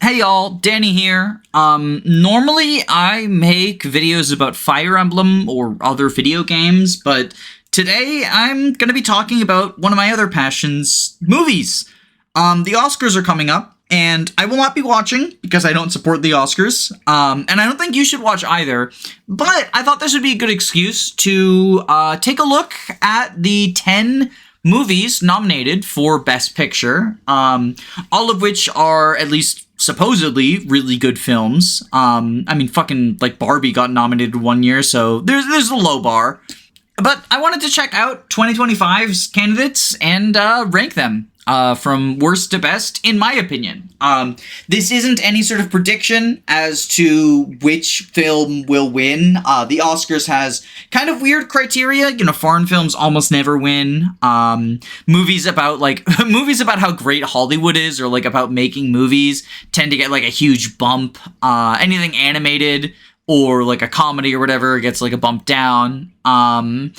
Hey y'all, Danny here. Normally I make videos about Fire Emblem or other video games, but today I'm gonna be talking about one of my other passions, movies. The Oscars are coming up, and I will not be watching because I don't support the Oscars, and I don't think you should watch either, but I thought this would be a good excuse to take a look at the 10 movies nominated for Best Picture, all of which are at least supposedly really good films. Fucking, like, Barbie got nominated one year, so there's a low bar. But I wanted to check out 2025's candidates and rank them from worst to best, in my opinion. This isn't any sort of prediction as to which film will win. The Oscars has kind of weird criteria. You know, foreign films almost never win. Movies about how great Hollywood is, or like about making movies, tend to get like a huge bump. Anything animated or like a comedy or whatever gets like a bump down. I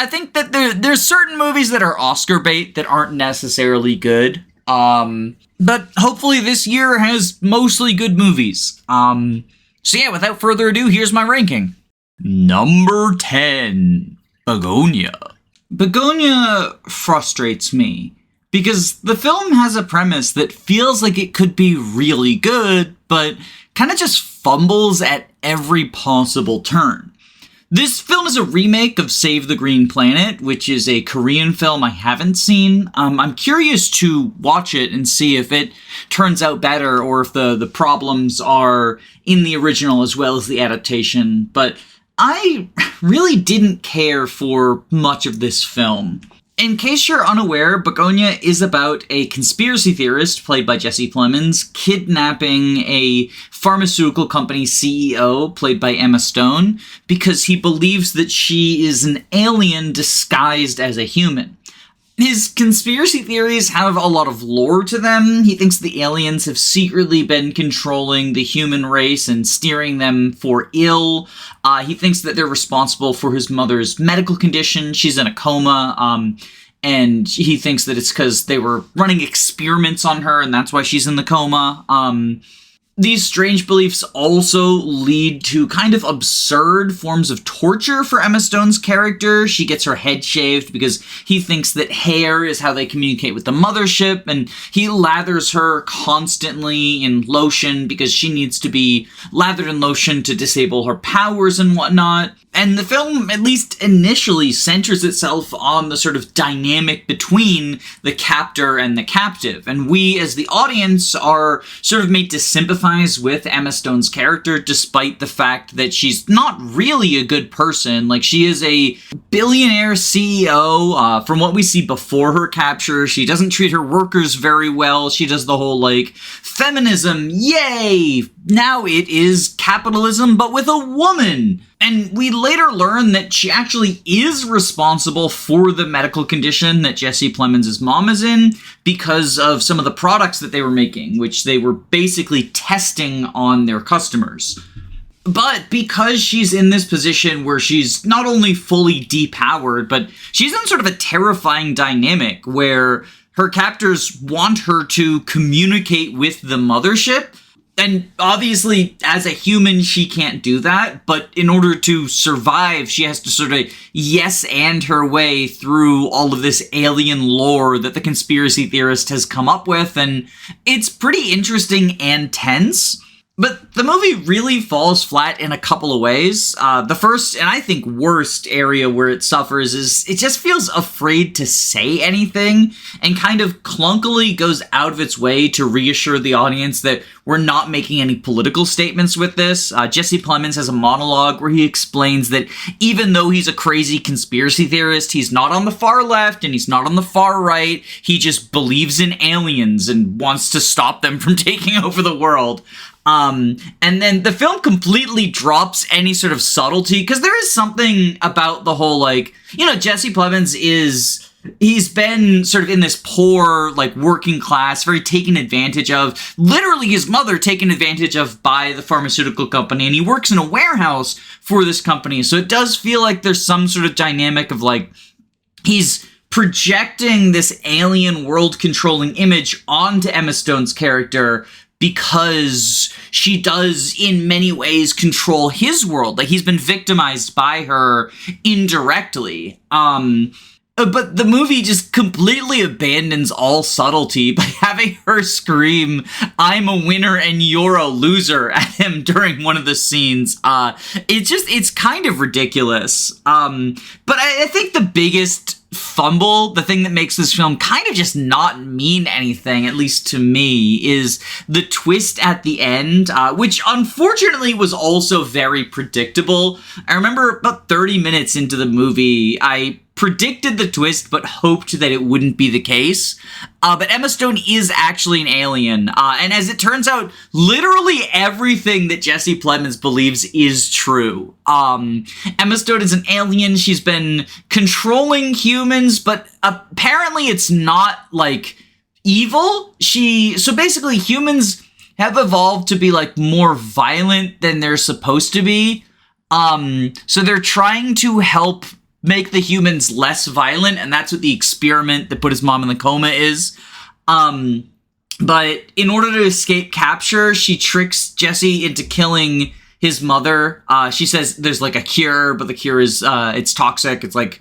think that there's certain movies that are Oscar bait that aren't necessarily good. But hopefully this year has mostly good movies. So yeah, without further ado, here's my ranking. Number 10, Begonia. Begonia frustrates me because the film has a premise that feels like it could be really good, but kind of just fumbles at every possible turn. This film is a remake of Save the Green Planet, which is a Korean film I haven't seen. I'm curious to watch it and see if it turns out better or if the problems are in the original as well as the adaptation, but I really didn't care for much of this film. In case you're unaware, Begonia is about a conspiracy theorist, played by Jesse Plemons, kidnapping a pharmaceutical company CEO, played by Emma Stone, because he believes that she is an alien disguised as a human. His conspiracy theories have a lot of lore to them. He thinks the aliens have secretly been controlling the human race and steering them for ill. He thinks that they're responsible for his mother's medical condition. She's in a coma, and he thinks that it's because they were running experiments on her, and that's why she's in the coma. These strange beliefs also lead to kind of absurd forms of torture for Emma Stone's character. She gets her head shaved because he thinks that hair is how they communicate with the mothership, and he lathers her constantly in lotion because she needs to be lathered in lotion to disable her powers and whatnot. And the film, at least initially, centers itself on the sort of dynamic between the captor and the captive. And we, as the audience, are sort of made to sympathize with Emma Stone's character, despite the fact that she's not really a good person. Like, she is a billionaire CEO. From what we see before her capture, she doesn't treat her workers very well. She does the whole, like, feminism, yay! Now it is capitalism, but with a woman. And we later learn that she actually is responsible for the medical condition that Jesse Plemons' mom is in because of some of the products that they were making, which they were basically testing on their customers. But because she's in this position where she's not only fully depowered, but she's in sort of a terrifying dynamic where her captors want her to communicate with the mothership. And obviously, as a human, she can't do that, but in order to survive, she has to sort of yes-and her way through all of this alien lore that the conspiracy theorist has come up with, and it's pretty interesting and tense. But the movie really falls flat in a couple of ways. The first, and I think worst area where it suffers is it just feels afraid to say anything and kind of clunkily goes out of its way to reassure the audience that we're not making any political statements with this. Jesse Plemons has a monologue where he explains that even though he's a crazy conspiracy theorist, he's not on the far left and he's not on the far right. He just believes in aliens and wants to stop them from taking over the world. And then the film completely drops any sort of subtlety, because there is something about the whole, like, you know, Jesse Plemons he's been sort of in this poor, like, working class, very taken advantage of, literally his mother taken advantage of by the pharmaceutical company, and he works in a warehouse for this company, so it does feel like there's some sort of dynamic of, like, he's projecting this alien world-controlling image onto Emma Stone's character, because she does in many ways control his world. Like, he's been victimized by her indirectly. But the movie just completely abandons all subtlety by having her scream, "I'm a winner and you're a loser," at him during one of the scenes. It's kind of ridiculous. But I think the biggest fumble, the thing that makes this film kind of just not mean anything, at least to me, is the twist at the end, which unfortunately was also very predictable. I remember about 30 minutes into the movie, I predicted the twist, but hoped that it wouldn't be the case. But Emma Stone is actually an alien. And as it turns out, literally everything that Jesse Plemons believes is true. Emma Stone is an alien. She's been controlling humans, but apparently it's not, like, evil. So basically humans have evolved to be, like, more violent than they're supposed to be. So they're trying to help make the humans less violent, and that's what the experiment that put his mom in the coma is. But in order to escape capture, she tricks Jesse into killing his mother. She says there's, like, a cure, but the cure is, it's toxic. It's like,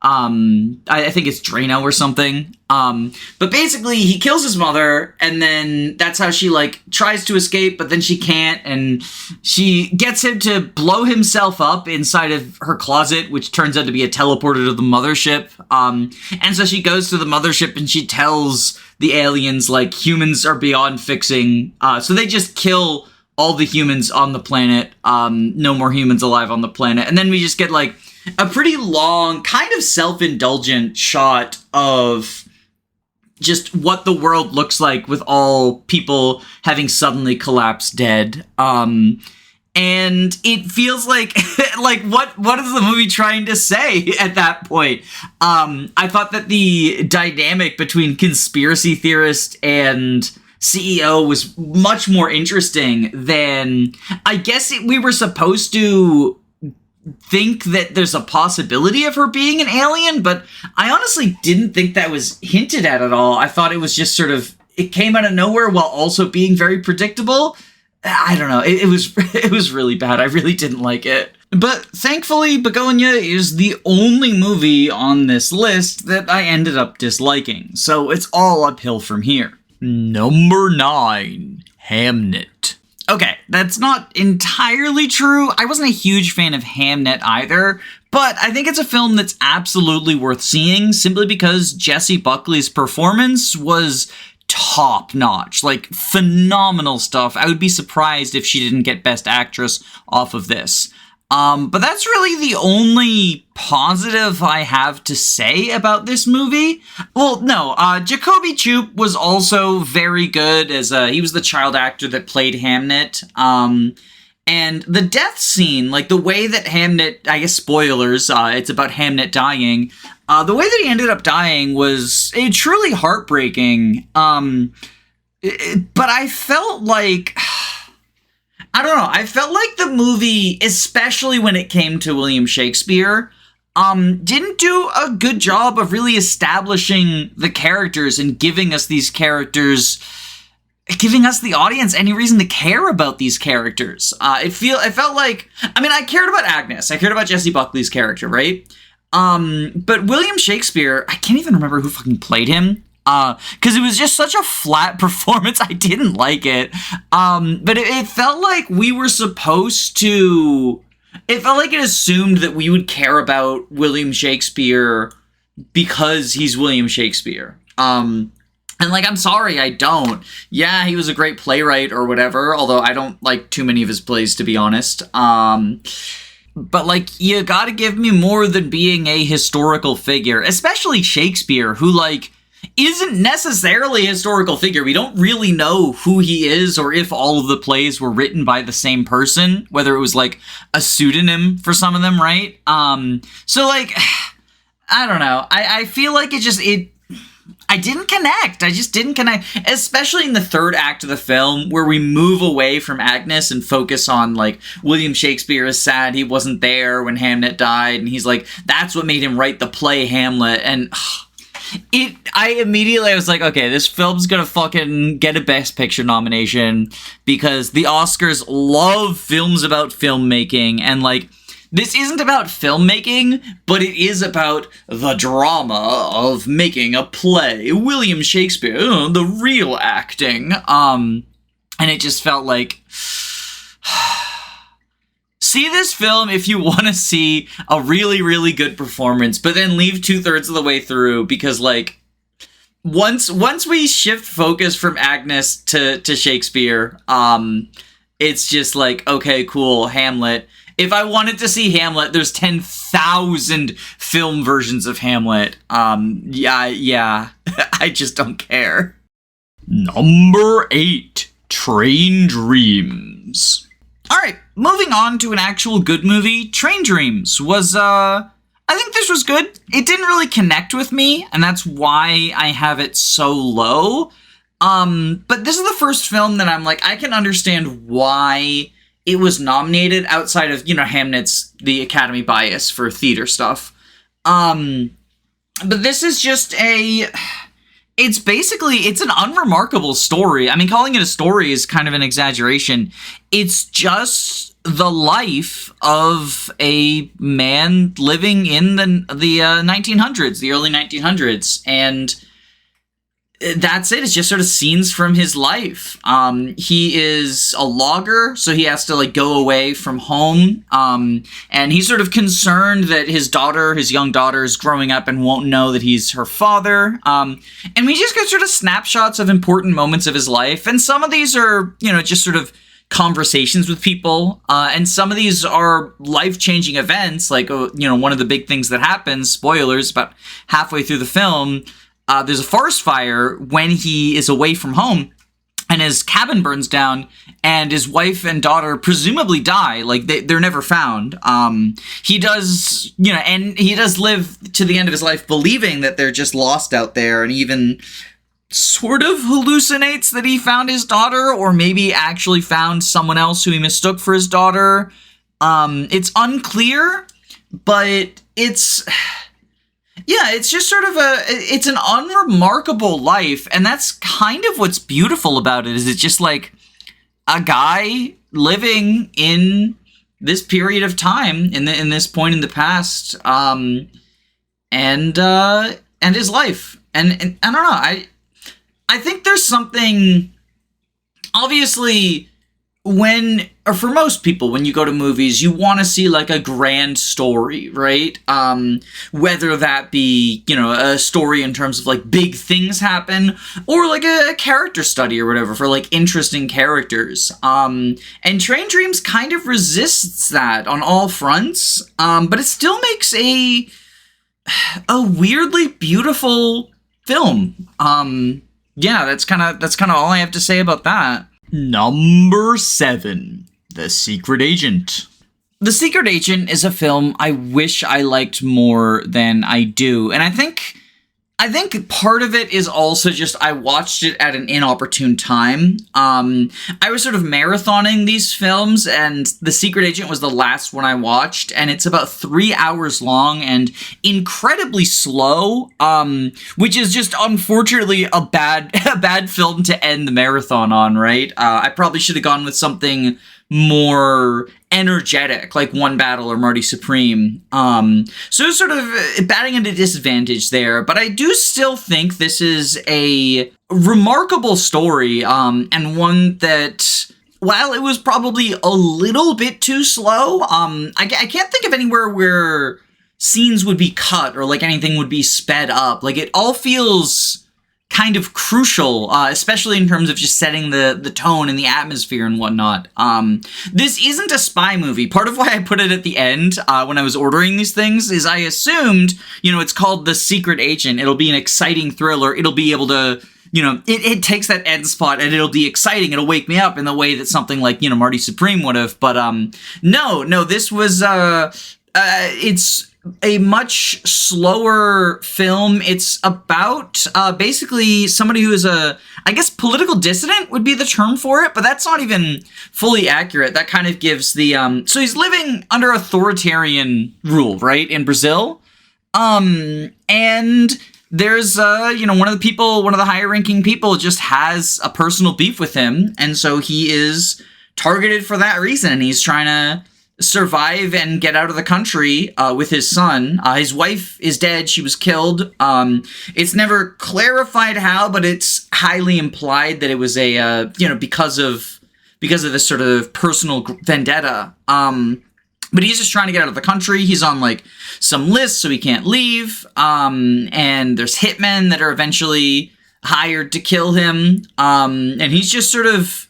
I think it's Drano or something. But basically he kills his mother, and then that's how she, like, tries to escape, but then she can't, and she gets him to blow himself up inside of her closet, which turns out to be a teleporter to the mothership. And so she goes to the mothership and she tells the aliens, like, humans are beyond fixing. So they just kill all the humans on the planet. No more humans alive on the planet. And then we just get, like, a pretty long, kind of self-indulgent shot of just what the world looks like with all people having suddenly collapsed dead. And it feels like, like, what is the movie trying to say at that point? I thought that the dynamic between conspiracy theorist and CEO was much more interesting than, I guess, we were supposed to think that there's a possibility of her being an alien, but I honestly didn't think that was hinted at all. I thought it was just sort of, it came out of nowhere while also being very predictable. I don't know. It was really bad. I really didn't like it. But thankfully, Begonia is the only movie on this list that I ended up disliking, so it's all uphill from here. Number 9, Hamnet. Okay, that's not entirely true. I wasn't a huge fan of Hamnet either, but I think it's a film that's absolutely worth seeing simply because Jessie Buckley's performance was top-notch, like, phenomenal stuff. I would be surprised if she didn't get Best Actress off of this. But that's really the only positive I have to say about this movie. Well, no, Jacoby Choop was also very good as he was the child actor that played Hamnet. And the death scene, like the way that Hamnet, I guess spoilers, it's about Hamnet dying. The way that he ended up dying was truly heartbreaking. But I felt like, I don't know, I felt like the movie, especially when it came to William Shakespeare, didn't do a good job of really establishing the characters and giving us these characters, giving us, the audience, any reason to care about these characters. It felt like, I mean, I cared about Agnes. I cared about Jessie Buckley's character, right? But William Shakespeare, I can't even remember who fucking played him. Because it was just such a flat performance, I didn't like it. But it felt like we were supposed to, it felt like it assumed that we would care about William Shakespeare because he's William Shakespeare. And, like, I'm sorry, I don't. Yeah, he was a great playwright or whatever, although I don't like too many of his plays, to be honest. But, like, you gotta give me more than being a historical figure, especially Shakespeare, who, like, isn't necessarily a historical figure. We don't really know who he is or if all of the plays were written by the same person, whether it was, like, a pseudonym for some of them, right? So, like, I don't know. I feel like I didn't connect. I just didn't connect, especially in the third act of the film where we move away from Agnes and focus on, like, William Shakespeare is sad he wasn't there when Hamnet died, and he's like, that's what made him write the play Hamlet, and I was like, okay, this film's gonna fucking get a Best Picture nomination because the Oscars love films about filmmaking, and like, this isn't about filmmaking, but it is about the drama of making a play. William Shakespeare, the real acting. And it just felt like, see this film if you want to see a really, really good performance, but then leave 2/3 of the way through because, like, once we shift focus from Agnes to Shakespeare, it's just like, okay, cool, Hamlet. If I wanted to see Hamlet, there's 10,000 film versions of Hamlet. Yeah, I just don't care. Number 8, Train Dreams. Alright, moving on to an actual good movie. Train Dreams was, I think this was good. It didn't really connect with me, and that's why I have it so low. But this is the first film that I'm like, I can understand why it was nominated outside of, Hamlet's the Academy bias for theater stuff. But this is just it's an unremarkable story. I mean, calling it a story is kind of an exaggeration. It's just the life of a man living in the 1900s, the early 1900s, and that's it. It's just sort of scenes from his life. He is a logger, so he has to like go away from home. And he's sort of concerned that his young daughter is growing up and won't know that he's her father. And we just get sort of snapshots of important moments of his life. And some of these are, just sort of conversations with people. And some of these are life-changing events. Like, one of the big things that happens, spoilers, about halfway through the film, there's a forest fire when he is away from home, and his cabin burns down, and his wife and daughter presumably die. Like, they're never found. He does, and he does live to the end of his life believing that they're just lost out there, and even sort of hallucinates that he found his daughter, or maybe actually found someone else who he mistook for his daughter. It's unclear, but it's just sort of it's an unremarkable life, and that's kind of what's beautiful about it, is it's just like a guy living in this period of time, in this point in the past, and his life. And I don't know, I think there's something, obviously, or for most people, when you go to movies, you want to see like a grand story, right? Whether that be, a story in terms of like big things happen, or like a character study or whatever for like interesting characters. And Train Dreams kind of resists that on all fronts, but it still makes a weirdly beautiful film. That's kind of all I have to say about that. Number 7, The Secret Agent. The Secret Agent is a film I wish I liked more than I do, and I think part of it is also just I watched it at an inopportune time. I was sort of marathoning these films, and The Secret Agent was the last one I watched, and it's about 3 hours long and incredibly slow, which is just unfortunately a bad film to end the marathon on, right? I probably should have gone with something more energetic, like One Battle or Marty Supreme. So it's sort of batting at a disadvantage there, but I do still think this is a remarkable story, and one that, while it was probably a little bit too slow, I can't think of anywhere where scenes would be cut or like anything would be sped up. Like, it all feels kind of crucial, especially in terms of just setting the tone and the atmosphere and whatnot. This isn't a spy movie. Part of why I put it at the end when I was ordering these things is I assumed, it's called The Secret Agent. It'll be an exciting thriller. It'll be able to, it takes that end spot and it'll be exciting. It'll wake me up in the way that something like, Marty Supreme would have. But no, this was, it's a much slower film. It's about basically somebody who is I guess political dissident would be the term for it, but that's not even fully accurate. That kind of gives the so he's living under authoritarian rule, right, in Brazil, and there's, one of the higher ranking people just has a personal beef with him. And so he is targeted for that reason. And he's trying to survive and get out of the country with his son. His wife is dead. She was killed. It's never clarified how, but it's highly implied that it was because of this sort of personal vendetta. But he's just trying to get out of the country. He's on like some lists, so he can't leave. And there's hitmen that are eventually hired to kill him. And he's just sort of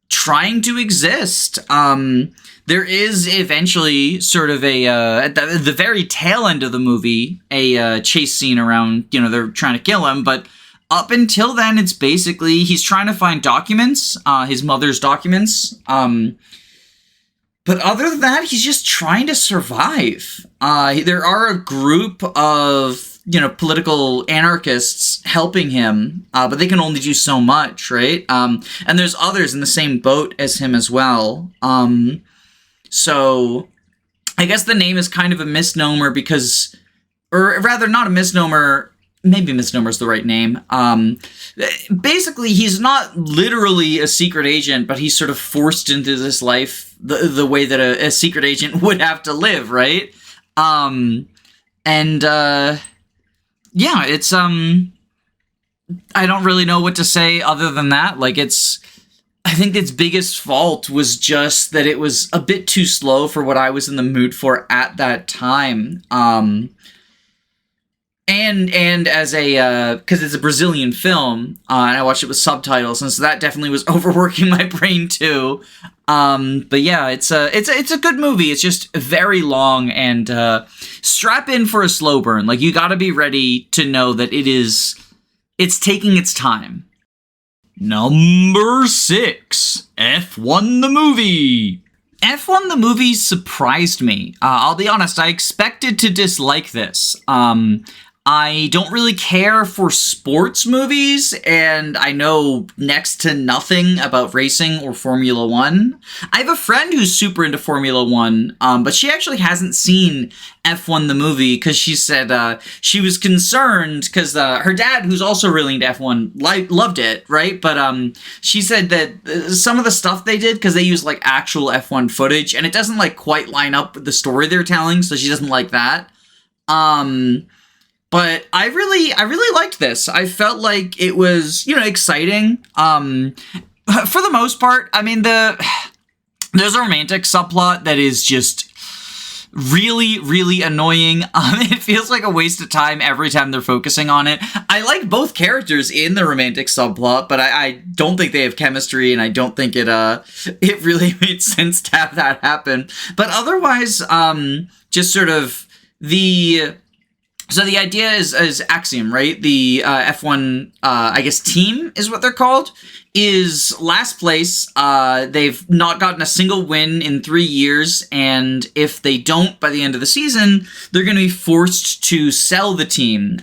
trying to exist. There is eventually sort of at the very tail end of the movie, a chase scene around, they're trying to kill him. But up until then, it's basically he's trying to find documents, his mother's documents. But other than that, he's just trying to survive. There are a group of, political anarchists helping him, but they can only do so much, right? And there's others in the same boat as him as well. So I guess the name is kind of a misnomer because, or rather not a misnomer, maybe misnomer is the right name. Basically, he's not literally a secret agent, but he's sort of forced into this life the way that a secret agent would have to live, right? It's I don't really know what to say other than that. Like, I think its biggest fault was just that it was a bit too slow for what I was in the mood for at that time. And as because it's a Brazilian film, and I watched it with subtitles, and so that definitely was overworking my brain too. But yeah, it's a good movie. It's just very long, and strap in for a slow burn. Like, you gotta be ready to know that it's taking its time. Number 6, F1 the movie. F1 the movie surprised me. I'll be honest, I expected to dislike this. I don't really care for sports movies, and I know next to nothing about racing or Formula One. I have a friend who's super into Formula One, but she actually hasn't seen F1 the movie because she said she was concerned because her dad, who's also really into F1, loved it, right? But she said that some of the stuff they did, because they use like actual F1 footage, and it doesn't like quite line up with the story they're telling, so she doesn't like that. But I really liked this. I felt like it was, exciting. For the most part, I mean, there's a romantic subplot that is just really, really annoying. It feels like a waste of time every time they're focusing on it. I like both characters in the romantic subplot, but I don't think they have chemistry, and I don't think it really made sense to have that happen. But otherwise, just sort of So the idea is Axiom, right? The F1, I guess, team is what they're called, is last place. They've not gotten a single win in 3 years, and if they don't by the end of the season, they're going to be forced to sell the team.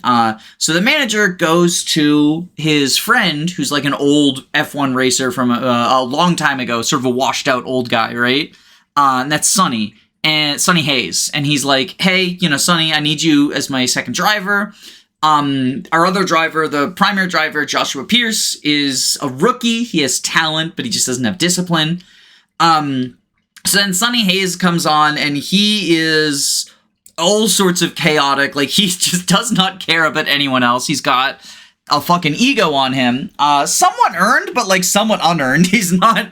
So the manager goes to his friend, who's like an old F1 racer from a long time ago, sort of a washed-out old guy, right? And that's Sonny. And Sonny Hayes, and he's like, hey, Sonny, I need you as my second driver. Our other driver, the primary driver, Joshua Pierce, is a rookie. He has talent, but he just doesn't have discipline. So then Sonny Hayes comes on, and he is all sorts of chaotic. Like, he just does not care about anyone else. He's got a fucking ego on him. Somewhat earned, but like somewhat unearned. He's not,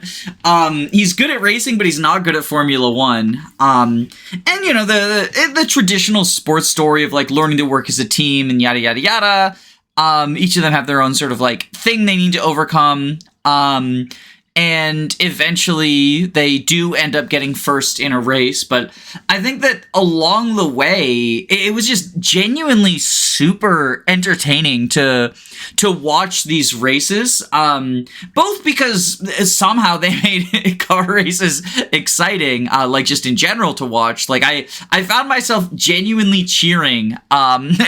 he's good at racing, but he's not good at Formula One. And the traditional sports story of like learning to work as a team and yada, yada, yada. Each of them have their own sort of like thing they need to overcome. And eventually they do end up getting first in a race. But I think that along the way, it was just genuinely super entertaining to watch these races. Both because somehow they made car races exciting, like just in general to watch. Like I found myself genuinely cheering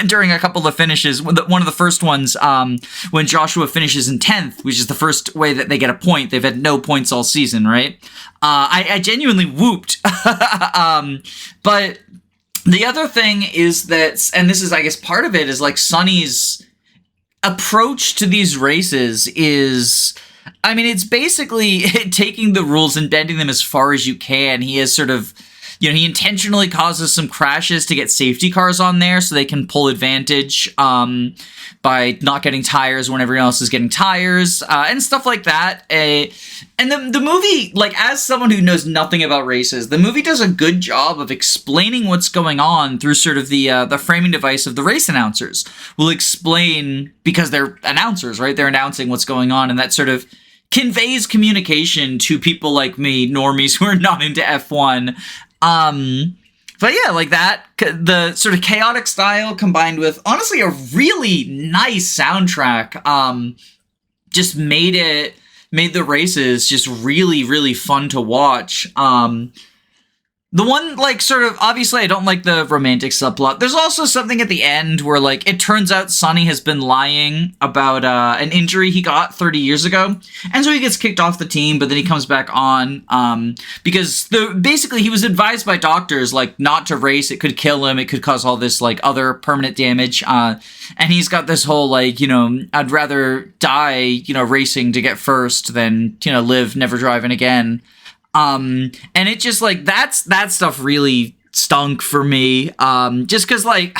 during a couple of finishes. One of the first ones, when Joshua finishes in 10th, which is the first way that they get a point. They've had no points all season, right? I genuinely whooped. But The other thing is that, and this is, I guess, part of it, is like Sonny's approach to these races is, I mean, it's basically taking the rules and bending them as far as you can. He is sort of, he intentionally causes some crashes to get safety cars on there so they can pull advantage by not getting tires when everyone else is getting tires and stuff like that. And the movie, like, as someone who knows nothing about races, the movie does a good job of explaining what's going on through sort of the framing device of the race announcers. Will explain, because they're announcers, right? They're announcing what's going on, and that sort of conveys communication to people like me, normies who are not into F1. But yeah, like that, the sort of chaotic style combined with, honestly, a really nice soundtrack, just made the races just really, really fun to watch. The one, like, sort of, obviously I don't like the romantic subplot. There's also something at the end where, like, it turns out Sonny has been lying about an injury he got 30 years ago. And so he gets kicked off the team, but then he comes back on because basically he was advised by doctors, like, not to race. It could kill him. It could cause all this, like, other permanent damage. And he's got this whole, like, I'd rather die, racing to get first than, live never driving again. And it just, like, that stuff really stunk for me, just because, like,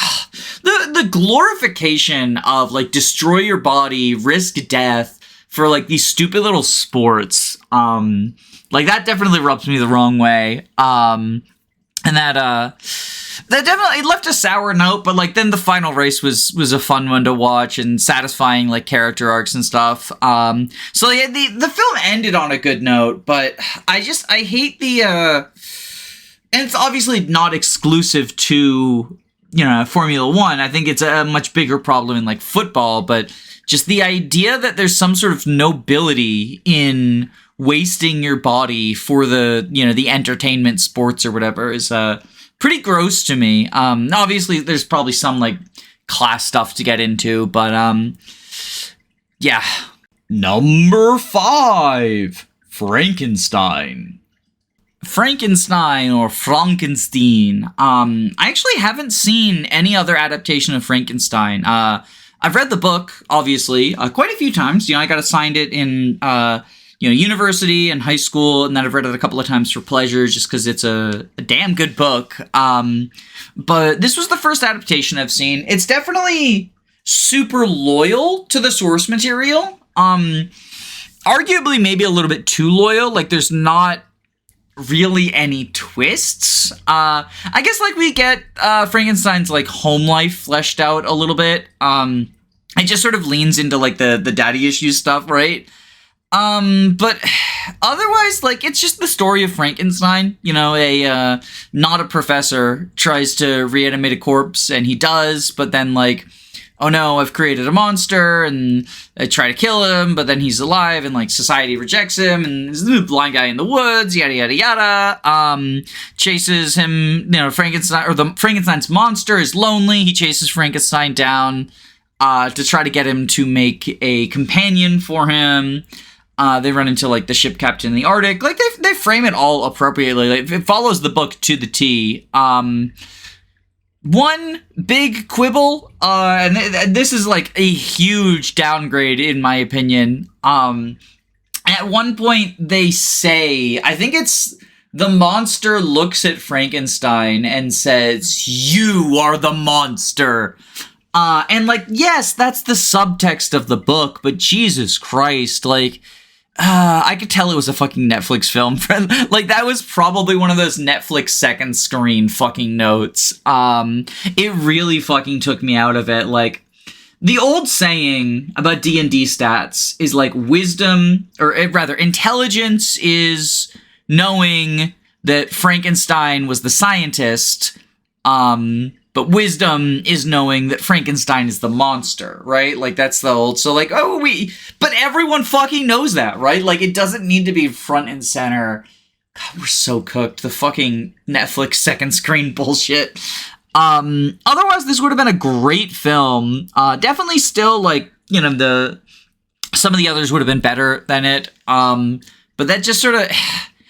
the glorification of, like, destroy your body, risk death for, like, these stupid little sports, like, that definitely rubs me the wrong way, and that definitely left a sour note, but, like, then the final race was a fun one to watch and satisfying, like, character arcs and stuff. So yeah, the film ended on a good note, but I hate and it's obviously not exclusive to, Formula One. I think it's a much bigger problem in, like, football, but just the idea that there's some sort of nobility in wasting your body for the, the entertainment sports or whatever is, pretty gross to me. Obviously there's probably some, like, class stuff to get into, but yeah. Number 5, Frankenstein. Frankenstein or Frankenstein. I actually haven't seen any other adaptation of Frankenstein. I've read the book, obviously, quite a few times. I got assigned it in university and high school, and then I've read it a couple of times for pleasure, just because it's a damn good book. But this was the first adaptation I've seen. It's definitely super loyal to the source material. Arguably maybe a little bit too loyal. Like, there's not really any twists. I guess, like, we get Frankenstein's, like, home life fleshed out a little bit. It just sort of leans into, like, the daddy issues stuff, right? But otherwise, like, it's just the story of Frankenstein. Not a professor tries to reanimate a corpse, and he does, but then, like, oh no, I've created a monster, and I try to kill him, but then he's alive, and, like, society rejects him, and there's the blind guy in the woods, yada yada yada. Chases him, Frankenstein, or the Frankenstein's monster is lonely. He chases Frankenstein down to try to get him to make a companion for him. They run into, like, the ship captain in the Arctic. Like, they frame it all appropriately. Like, it follows the book to the T. One big quibble, and this is, like, a huge downgrade in my opinion. At one point they say, I think it's the monster looks at Frankenstein and says, "You are the monster." And, like, yes, that's the subtext of the book, but Jesus Christ, like, I could tell it was a fucking Netflix film. Like, that was probably one of those Netflix second screen fucking notes. It really fucking took me out of it. Like, the old saying about D&D stats is, like, wisdom, or rather, intelligence is knowing that Frankenstein was the scientist, but wisdom is knowing that Frankenstein is the monster, right? Like, that's the old, so, like, but everyone fucking knows that, right? Like, it doesn't need to be front and center. God, we're so cooked. The fucking Netflix second screen bullshit. Otherwise, this would have been a great film. Definitely still, like, some of the others would have been better than it. But that just sort of,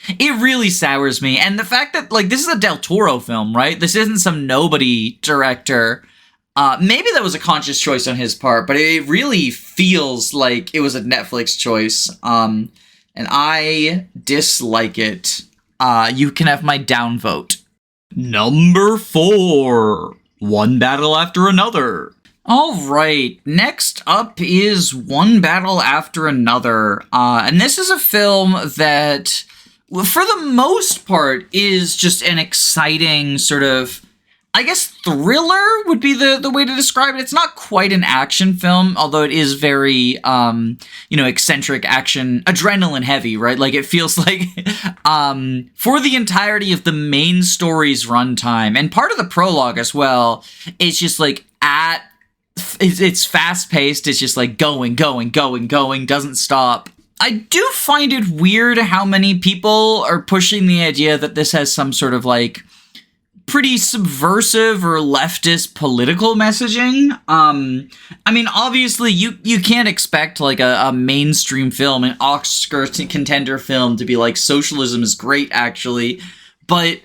It really sours me. And the fact that, like, this is a Del Toro film, right? This isn't some nobody director. Maybe that was a conscious choice on his part, but it really feels like it was a Netflix choice. And I dislike it. You can have my downvote. Number 4. One Battle After Another. All right, next up is One Battle After Another. And this is a film that, for the most part, is just an exciting sort of, I guess, thriller would be the way to describe it. It's not quite an action film, although it is very, eccentric action, adrenaline heavy, right? Like, it feels like, for the entirety of the main story's runtime, and part of the prologue as well, it's just like, it's fast-paced, it's just like going, doesn't stop. I do find it weird how many people are pushing the idea that this has some sort of, like, pretty subversive or leftist political messaging. I mean, obviously, you can't expect, like, a mainstream film, an Oscar contender film, to be like, socialism is great, actually. But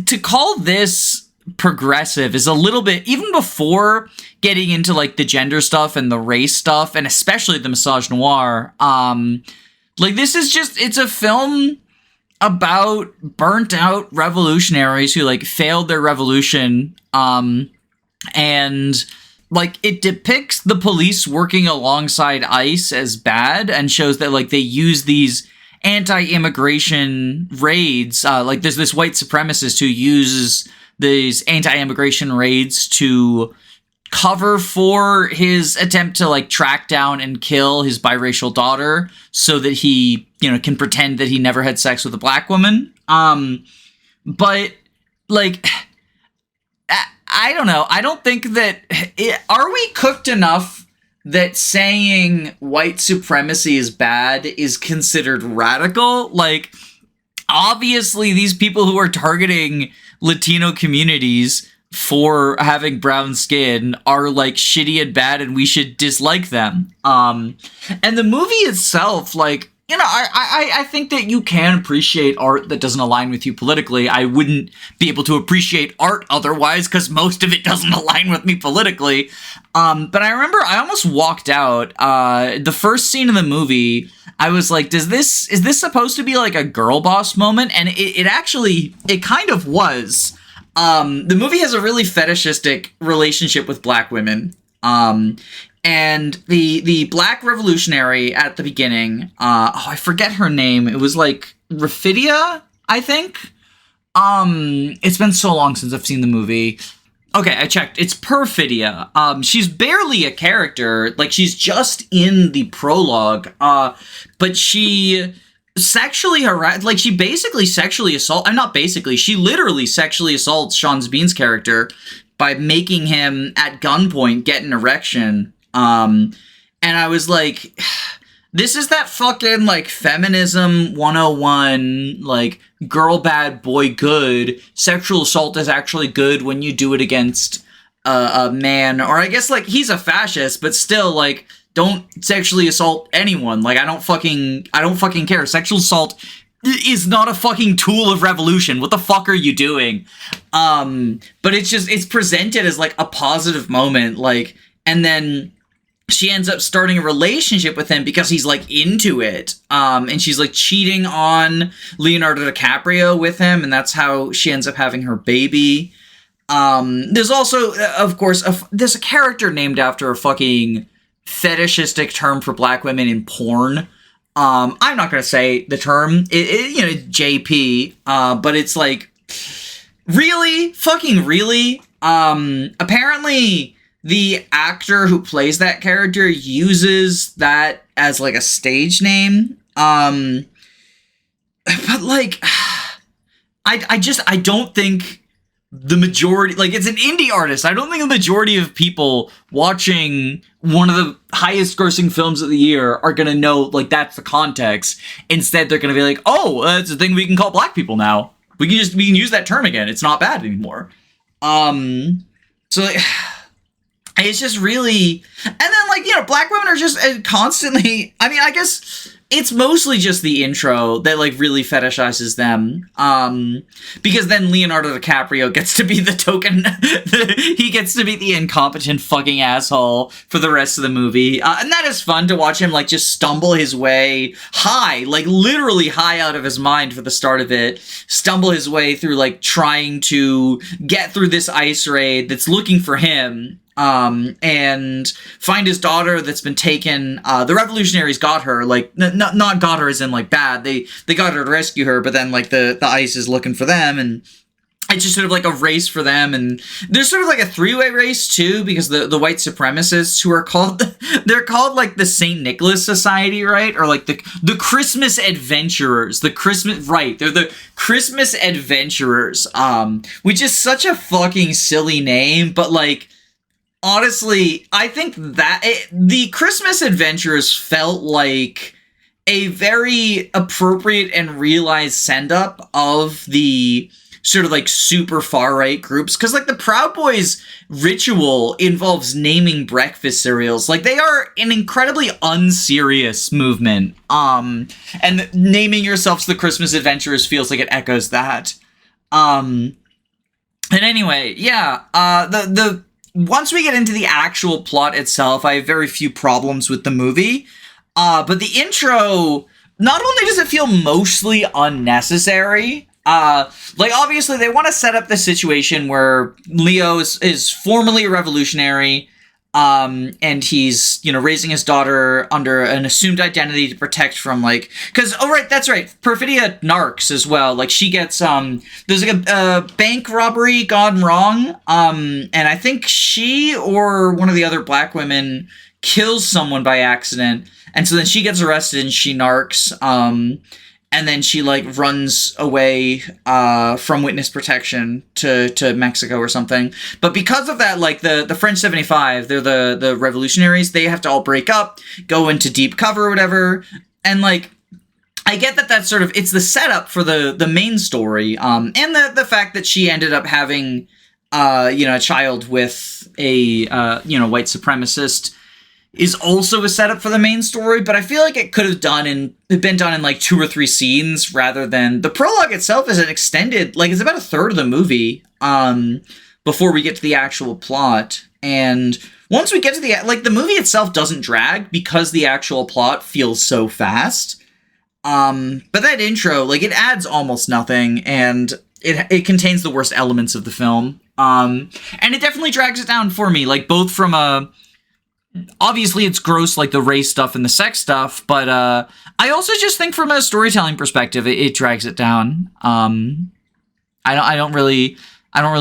to call this progressive is a little bit, even before getting into, like, the gender stuff and the race stuff, and especially the misogynoir, like, this is just, it's a film about burnt out revolutionaries who, like, failed their revolution, and, like, it depicts the police working alongside ICE as bad, and shows that, like, they use these anti-immigration raids, like, there's this white supremacist who uses these anti-immigration raids to cover for his attempt to, like, track down and kill his biracial daughter so that he, can pretend that he never had sex with a black woman. But, like, I don't know. I don't think that... are we cooked enough that saying white supremacy is bad is considered radical? Like, obviously, these people who are targeting Latino communities for having brown skin are, like, shitty and bad, and we should dislike them. And the movie itself, like, I think that you can appreciate art that doesn't align with you politically. I wouldn't be able to appreciate art otherwise, because most of it doesn't align with me politically. But I remember I almost walked out. The first scene of the movie, I was like, is this supposed to be like a girl boss moment? And it kind of was. The movie has a really fetishistic relationship with black women. And the black revolutionary at the beginning, I forget her name. It was like Raphidia, I think. It's been so long since I've seen the movie. Okay, I checked. It's Perfidia. She's barely a character. Like, she's just in the prologue. But she sexually harassed, like, she basically sexually assault. Not basically. She literally sexually assaults Sean Bean's character by making him at gunpoint get an erection. And I was like, this is that fucking, like, feminism 101, like, girl bad, boy good. Sexual assault is actually good when you do it against a man. Or I guess, like, he's a fascist, but still, like, don't sexually assault anyone. Like, I don't fucking care. Sexual assault is not a fucking tool of revolution. What the fuck are you doing? But it's presented as, like, a positive moment, like, and then she ends up starting a relationship with him because he's, like, into it. And she's, like, cheating on Leonardo DiCaprio with him, and that's how she ends up having her baby. There's also, of course, there's a character named after a fucking fetishistic term for black women in porn. I'm not gonna say the term, JP, but it's like, really? Fucking really? Apparently the actor who plays that character uses that as, like, a stage name. But, like, I don't think the majority, like, it's an indie artist. I don't think the majority of people watching one of the highest grossing films of the year are gonna know, like, that's the context. Instead, they're gonna be like, oh, that's a thing we can call black people now. We can use that term again. It's not bad anymore. So, like, it's just really, and then, like, black women are just constantly, I mean, I guess it's mostly just the intro that like really fetishizes them. Because then Leonardo DiCaprio gets to be the token, he gets to be the incompetent fucking asshole for the rest of the movie. And that is fun to watch him like just stumble his way high, like literally high out of his mind for the start of it, stumble his way through like trying to get through this ice raid that's looking for him. And find his daughter that's been taken. The revolutionaries got her, like, not got her as in, like, bad. They got her to rescue her, but then, like, the ICE is looking for them, and it's just sort of like a race for them, and there's sort of like a three-way race, too, because the white supremacists who are called, they're called, like, the St. Nicholas Society, right? Or, like, the Christmas Adventurers. They're the Christmas Adventurers, which is such a fucking silly name, but, like, honestly, I think that the Christmas Adventurers felt like a very appropriate and realized send-up of the sort of like super far-right groups. Because like the Proud Boys ritual involves naming breakfast cereals. Like they are an incredibly unserious movement. And naming yourselves the Christmas Adventurers feels like it echoes that. And anyway, yeah, once we get into the actual plot itself, I have very few problems with the movie. But the intro, not only does it feel mostly unnecessary, like obviously they want to set up the situation where Leo is formerly a revolutionary, and he's, you know, raising his daughter under an assumed identity to protect from, like, because, oh, right, that's right, Perfidia narcs as well, like, she gets, there's, like, a bank robbery gone wrong, and I think she or one of the other black women kills someone by accident, and so then she gets arrested and she narcs, and then she, like, runs away from witness protection to Mexico or something. But because of that, like, the French 75, they're the revolutionaries, they have to all break up, go into deep cover or whatever. And, like, I get that that's sort of, it's the setup for the main story. And the fact that she ended up having, you know, a child with a, you know, white supremacist is also a setup for the main story, but I feel like it could have been done in like 2 or 3 scenes rather than the prologue itself is an extended, like it's about a third of the movie, before we get to the actual plot. And once we get to the movie itself doesn't drag because the actual plot feels so fast. But that intro, like it adds almost nothing and it contains the worst elements of the film. And it definitely drags it down for me, like both from obviously it's gross, like the race stuff and the sex stuff, but I also just think from a storytelling perspective, it drags it down. I don't really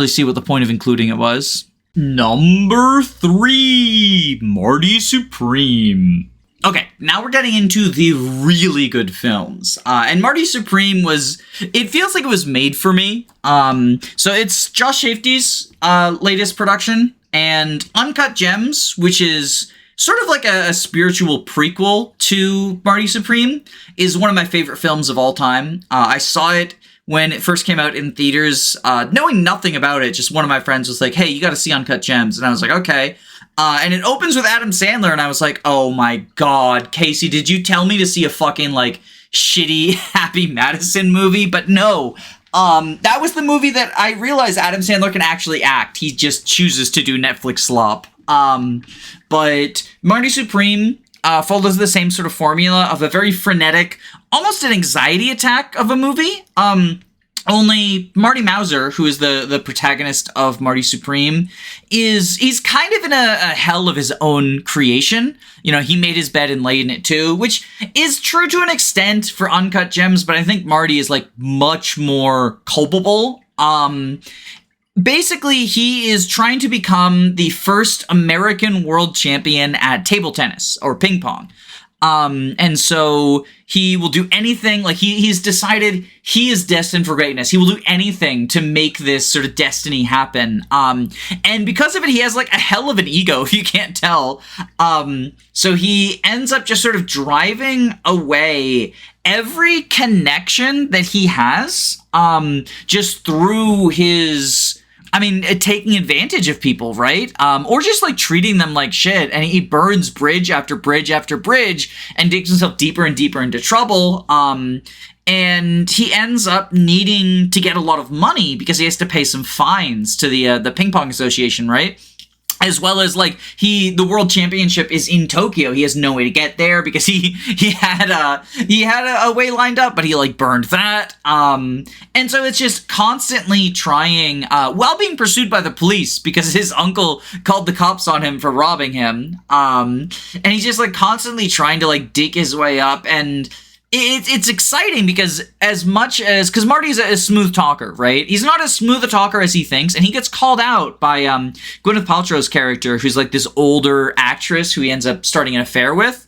see what the point of including it was. Number 3, Marty Supreme. Okay, now we're getting into the really good films. And Marty Supreme it feels like it was made for me. So it's Josh Safdie's latest production. And Uncut Gems, which is sort of like a spiritual prequel to Marty Supreme, is one of my favorite films of all time. I saw it when it first came out in theaters, knowing nothing about it. Just one of my friends was like, hey, you got to see Uncut Gems. And I was like, okay. And it opens with Adam Sandler, and I was like, oh my God, Casey, did you tell me to see a fucking, like, shitty Happy Madison movie? But no. That was the movie that I realized Adam Sandler can actually act. He just chooses to do Netflix slop. But Marty Supreme follows the same sort of formula of a very frenetic, almost an anxiety attack of a movie. Only Marty Mauser, who is the protagonist of Marty Supreme, he's kind of in a hell of his own creation. You know, he made his bed and laid in it too, which is true to an extent for Uncut Gems, but I think Marty is like much more culpable. Basically, he is trying to become the first American world champion at table tennis or ping pong. And so he will do anything, like he's decided he is destined for greatness. He will do anything to make this sort of destiny happen. And because of it, he has like a hell of an ego, if you can't tell. So he ends up just sort of driving away every connection that he has, just through his I mean, taking advantage of people, right? Or just like treating them like shit. And he burns bridge after bridge after bridge and digs himself deeper and deeper into trouble. And he ends up needing to get a lot of money because he has to pay some fines to the Ping Pong Association, right? As well as, like, the world championship is in Tokyo. He has no way to get there because he had a way lined up, but he, like, burned that. And so it's just constantly trying, while being pursued by the police because his uncle called the cops on him for robbing him. And he's just, like, constantly trying to, like, dig his way up. And it's exciting because because Marty's a smooth talker, right? He's not as smooth a talker as he thinks, and he gets called out by Gwyneth Paltrow's character, who's like this older actress who he ends up starting an affair with.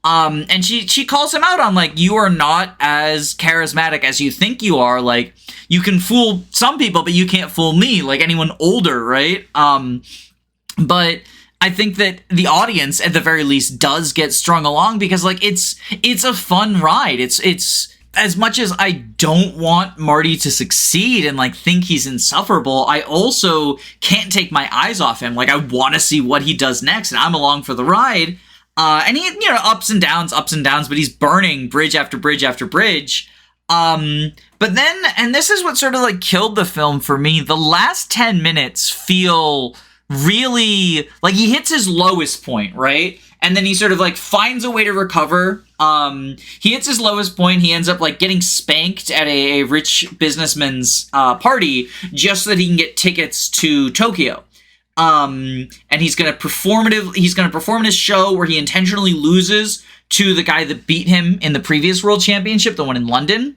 And she calls him out on, like, you are not as charismatic as you think you are. Like, you can fool some people, but you can't fool me, like anyone older, right? But I think that the audience, at the very least, does get strung along because, like, it's a fun ride. It's as much as I don't want Marty to succeed and, like, think he's insufferable, I also can't take my eyes off him. Like, I want to see what he does next, and I'm along for the ride. And he, ups and downs, but he's burning bridge after bridge after bridge. But then, and this is what sort of, like, killed the film for me, the last 10 minutes feel really, like, he hits his lowest point, right? And then he sort of, like, finds a way to recover. He hits his lowest point. He ends up, like, getting spanked at a rich businessman's party just so that he can get tickets to Tokyo. And he's gonna perform in his show where he intentionally loses to the guy that beat him in the previous world championship, the one in London.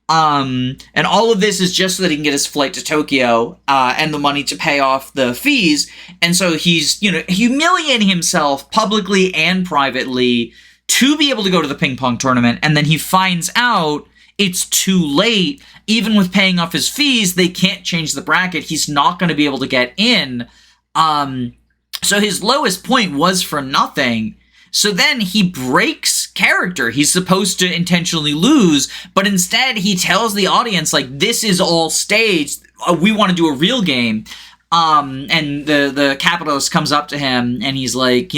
And all of this is just so that he can get his flight to Tokyo, and the money to pay off the fees. And so he's, humiliating himself publicly and privately to be able to go to the ping pong tournament. And then he finds out it's too late. Even with paying off his fees, they can't change the bracket. He's not going to be able to get in. So his lowest point was for nothing. So then he breaks character. He's supposed to intentionally lose, but instead he tells the audience, like, this is all staged. We want to do a real game. And the capitalist comes up to him and he's like,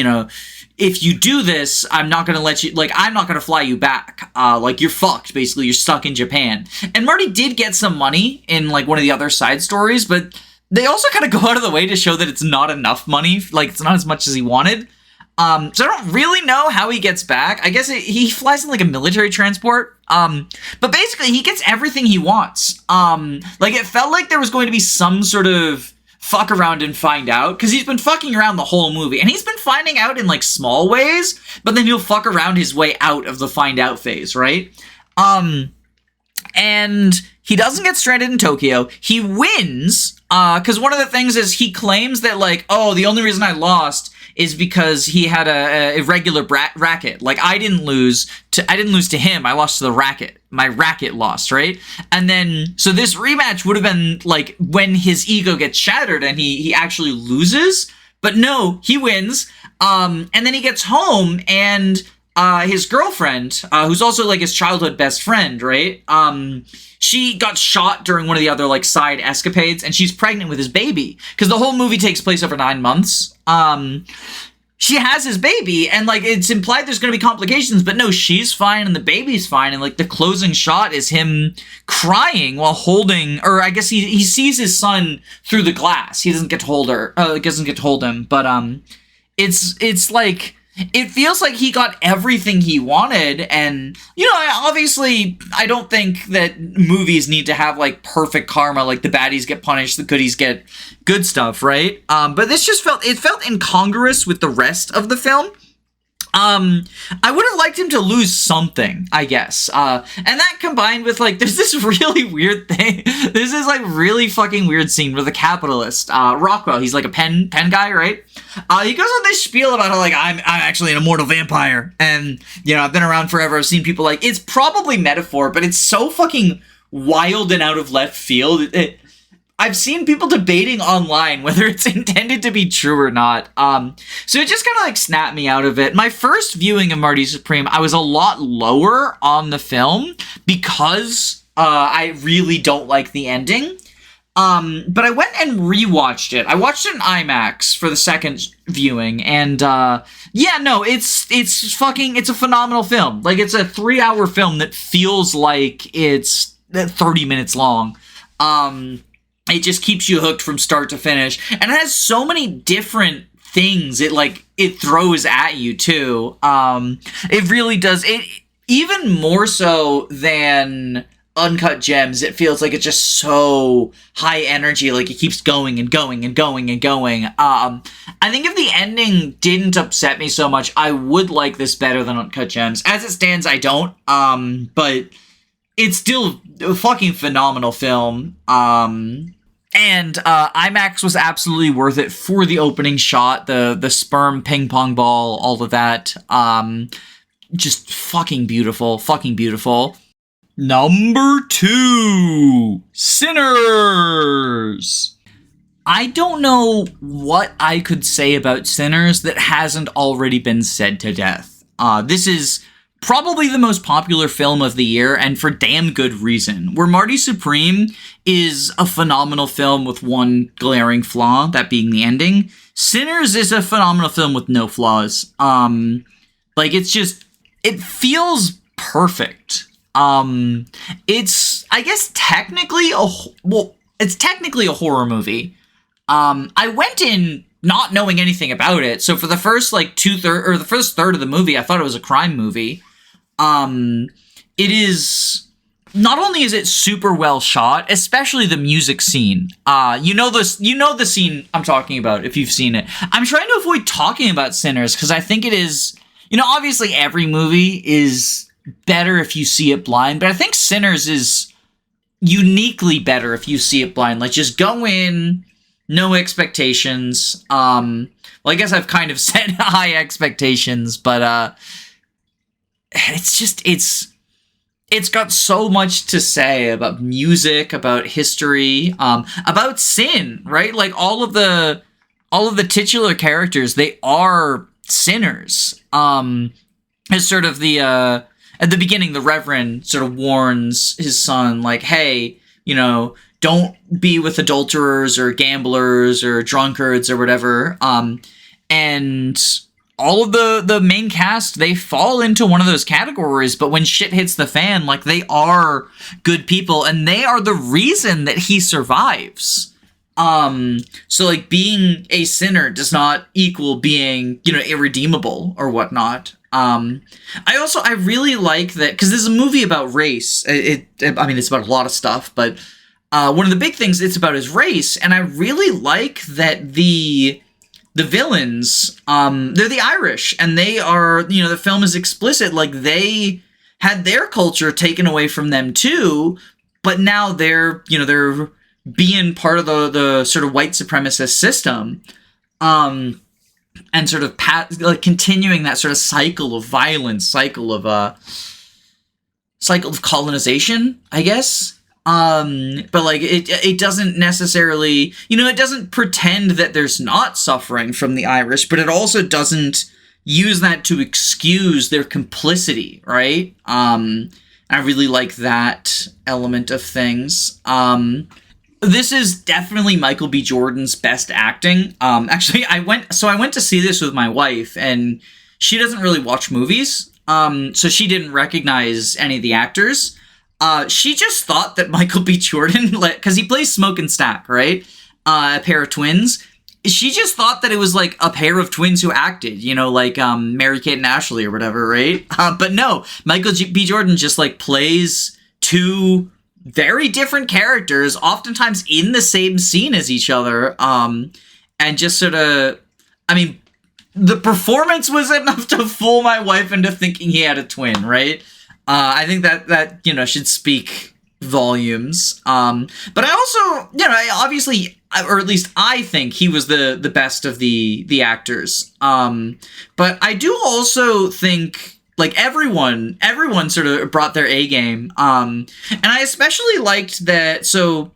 if you do this, I'm not going to let you, like, I'm not going to fly you back. Like, you're fucked, basically. You're stuck in Japan. And Marty did get some money in, like, one of the other side stories, but they also kind of go out of the way to show that it's not enough money. Like, it's not as much as he wanted. So I don't really know how he gets back. I guess he flies in, like, a military transport. But basically he gets everything he wants. Like, it felt like there was going to be some sort of fuck around and find out, because he's been fucking around the whole movie, and he's been finding out in, like, small ways, but then he'll fuck around his way out of the find out phase, right? And he doesn't get stranded in Tokyo. He wins, because one of the things is he claims that, like, oh, the only reason I lost is because he had a irregular racket. Like, I didn't lose to him. I lost to the racket. My racket lost, right? And then, so this rematch would have been, like, when his ego gets shattered and he actually loses. But no, he wins. And then he gets home and his girlfriend, who's also, like, his childhood best friend, right? She got shot during one of the other, like, side escapades, and she's pregnant with his baby. Because the whole movie takes place over 9 months. She has his baby, and, like, it's implied there's gonna be complications, but no, she's fine, and the baby's fine, and, like, the closing shot is him crying while holding, or I guess he sees his son through the glass. He doesn't get to hold him, but, it's like, it feels like he got everything he wanted, and, obviously, I don't think that movies need to have, like, perfect karma, like, the baddies get punished, the goodies get good stuff, right? But this just felt incongruous with the rest of the film. I would have liked him to lose something, I guess. And that combined with, like, there's this really weird thing. There's this, like, really fucking weird scene where the capitalist, Rockwell, he's like a pen guy, right? He goes on this spiel about how, like, I'm actually an immortal vampire. And, I've been around forever. I've seen people, like, it's probably metaphor, but it's so fucking wild and out of left field. I've seen people debating online whether it's intended to be true or not. So it just kind of, like, snapped me out of it. My first viewing of Marty Supreme, I was a lot lower on the film because I really don't like the ending. But I went and rewatched it. I watched it in IMAX for the second viewing, and yeah, no, it's a phenomenal film. Like, it's a 3-hour film that feels like it's 30 minutes long. It just keeps you hooked from start to finish, and it has so many different things it throws at you too. It really does. It even more so than Uncut Gems. It feels like it's just so high energy, like it keeps going and going and going and going. I think if the ending didn't upset me so much, I would like this better than Uncut Gems. As it stands, I don't. But it's still a fucking phenomenal film. And IMAX was absolutely worth it for the opening shot, the sperm ping pong ball, all of that. Just fucking beautiful, fucking beautiful. Number 2, Sinners. I don't know what I could say about Sinners that hasn't already been said to death. This is probably the most popular film of the year, and for damn good reason. Where Marty Supreme is a phenomenal film with one glaring flaw, that being the ending, Sinners is a phenomenal film with no flaws. It feels perfect. It's, I guess, technically it's technically a horror movie. I went in not knowing anything about it, so for the first the first third of the movie, I thought it was a crime movie. It is, not only is it super well shot, especially the music scene. You know the scene I'm talking about if you've seen it. I'm trying to avoid talking about Sinners because I think it is, obviously every movie is better if you see it blind, but I think Sinners is uniquely better if you see it blind. Like, just go in, no expectations. Well, I guess I've kind of set high expectations, but it's got so much to say about music, about history, about sin, right? Like, all of the titular characters, they are sinners. As sort of at the beginning, the Reverend sort of warns his son, like, hey, don't be with adulterers or gamblers or drunkards or whatever. And all of the main cast, they fall into one of those categories, but when shit hits the fan, like, they are good people, and they are the reason that he survives. So, like, being a sinner does not equal being, irredeemable or whatnot. I really like that, because this is a movie about race. It's about a lot of stuff, but one of the big things it's about is race, and I really like that the villains, they're the Irish, and they are, the film is explicit, like, they had their culture taken away from them too, but now they're being part of the sort of white supremacist system, and sort of continuing that sort of cycle of violence, cycle of colonization, I guess. But like, it doesn't necessarily, it doesn't pretend that there's not suffering from the Irish, but it also doesn't use that to excuse their complicity, right? I really like that element of things. This is definitely Michael B. Jordan's best acting. Actually, I went to see this with my wife, and she doesn't really watch movies, so she didn't recognize any of the actors. She just thought that Michael B. Jordan, because he plays Smoke and Stack, right? A pair of twins. She just thought that it was like a pair of twins who acted, like Mary-Kate and Ashley or whatever, right? But no, Michael B. Jordan just plays two very different characters, oftentimes in the same scene as each other, and just sort of, the performance was enough to fool my wife into thinking he had a twin, right? I think that should speak volumes. But I also, obviously, or at least I think he was the best of the actors. But I do also think, everyone sort of brought their A game. And I especially liked that, so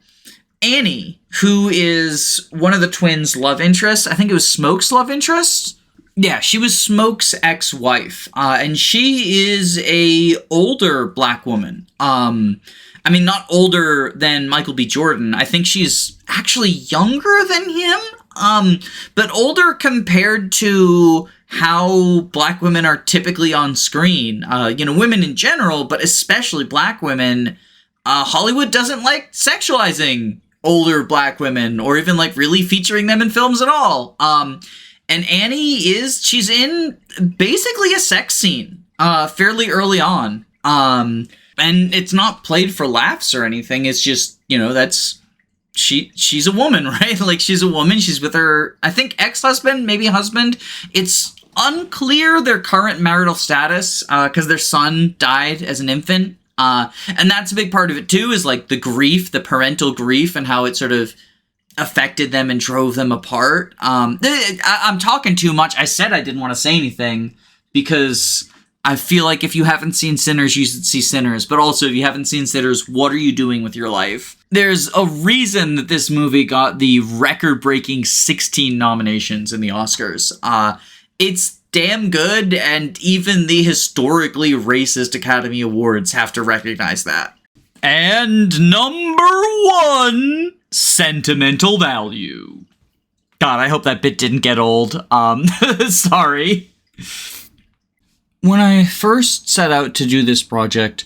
Annie, who is one of the twins' love interests, I think it was Smoke's love interest. Yeah, she was Smoke's ex-wife, and she is a older black woman. I mean, not older than Michael B. Jordan. I think she's actually younger than him, but older compared to how black women are typically on screen. Women in general, but especially black women. Hollywood doesn't like sexualizing older black women or even like really featuring them in films at all. And Annie she's in basically a sex scene fairly early on. And it's not played for laughs or anything. It's just, she's a woman, right? Like, she's a woman. She's with her, I think, ex-husband, maybe husband. It's unclear their current marital status because their son died as an infant. And that's a big part of it, too, is, like, the parental grief and how it sort of affected them and drove them apart. I'm talking too much. I said I didn't want to say anything because I feel like if you haven't seen Sinners, you should see Sinners. But also, if you haven't seen Sinners, what are you doing with your life? There's a reason that this movie got the record-breaking 16 nominations in the Oscars. It's damn good, and even the historically racist Academy Awards have to recognize that. And number 1, sentimental value. God, I hope that bit didn't get old. Sorry. When I first set out to do this project,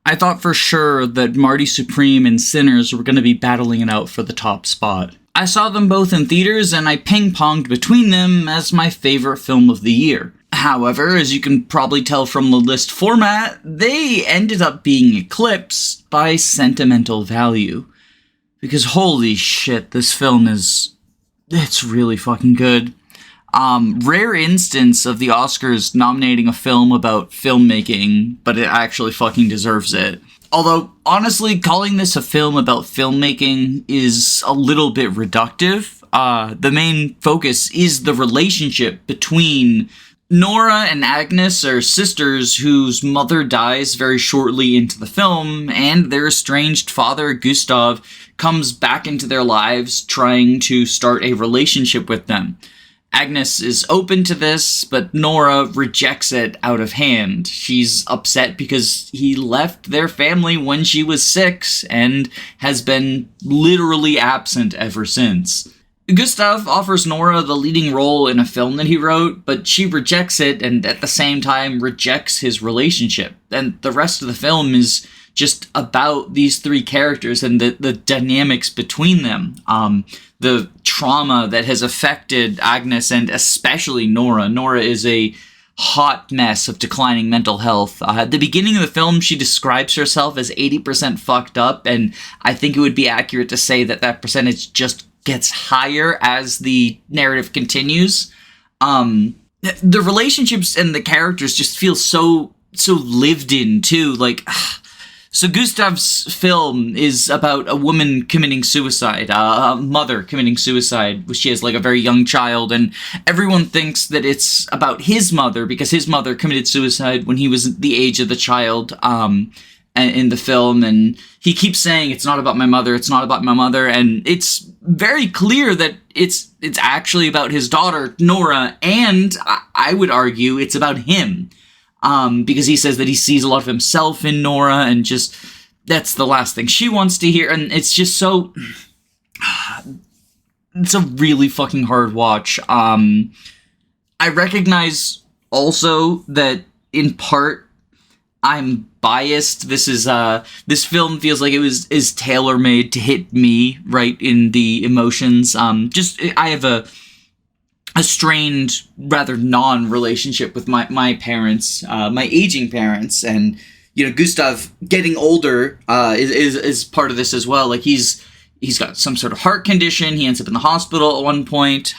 I thought for sure that Marty Supreme and Sinners were going to be battling it out for the top spot. I saw them both in theaters and I ping-ponged between them as my favorite film of the year. However, as you can probably tell from the list format, they ended up being eclipsed by sentimental value. Because holy shit, this film it's really fucking good. Rare instance of the Oscars nominating a film about filmmaking, but it actually fucking deserves it. Although, honestly, calling this a film about filmmaking is a little bit reductive. The main focus is the relationship between Nora and Agnes are sisters whose mother dies very shortly into the film, and their estranged father, Gustav, comes back into their lives trying to start a relationship with them. Agnes is open to this, but Nora rejects it out of hand. She's upset because he left their family when she was 6 and has been literally absent ever since. Gustav offers Nora the leading role in a film that he wrote, but she rejects it and at the same time rejects his relationship. And the rest of the film is just about these 3 characters and the dynamics between them. The trauma that has affected Agnes and especially Nora. Nora is a hot mess of declining mental health. At the beginning of the film, she describes herself as 80% fucked up, and I think it would be accurate to say that percentage just gets higher as the narrative continues. The relationships and the characters just feel so lived in, too. Like, so Gustav's film is about a woman committing suicide, a mother committing suicide. She has like a very young child, and everyone thinks that it's about his mother because his mother committed suicide when he was the age of the child in the film. And he keeps saying, it's not about my mother, it's not about my mother. And it's very clear that it's actually about his daughter, Nora, and I would argue it's about him. Because he says that he sees a lot of himself in Nora, and just, that's the last thing she wants to hear, and it's just so, it's a really fucking hard watch. I recognize also that, in part, I'm biased. This film feels like it is tailor-made to hit me right in the emotions. I have a strained, rather non-relationship with my parents, my aging parents, and Gustav getting older is part of this as well. Like he's got some sort of heart condition. He ends up in the hospital at one point.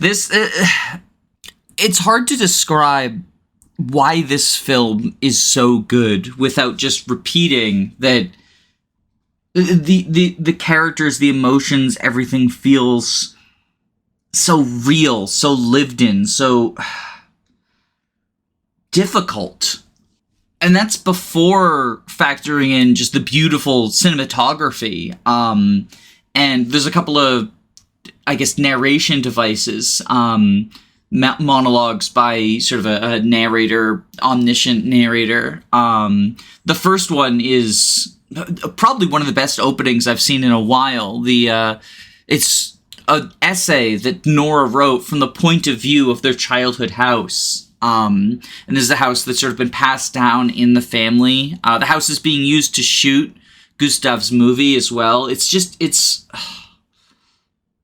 It's hard to describe why this film is so good without just repeating that the characters, the emotions, everything feels so real, so lived in, so difficult. And that's before factoring in just the beautiful cinematography. And there's a couple of, I guess, narration devices. monologues by sort of a narrator, omniscient narrator. The first one is probably one of the best openings I've seen in a while. It's an essay that Nora wrote from the point of view of their childhood house. And this is a house that's sort of been passed down in the family. The house is being used to shoot Gustav's movie as well. This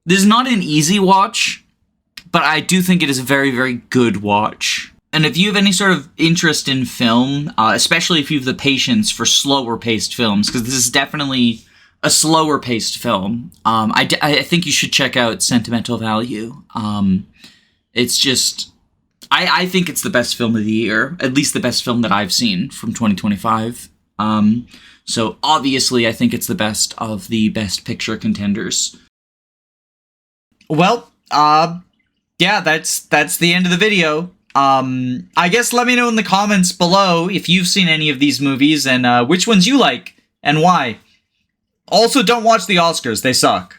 is not an easy watch, but I do think it is a very, very good watch. And if you have any sort of interest in film, especially if you have the patience for slower-paced films, because this is definitely a slower-paced film, I think you should check out Sentimental Value. It's just... I think it's the best film of the year, at least the best film that I've seen from 2025. So obviously I think it's the best of the Best Picture contenders. Well, yeah, that's the end of the video. I guess let me know in the comments below if you've seen any of these movies and which ones you like and why. Also, don't watch the Oscars, they suck.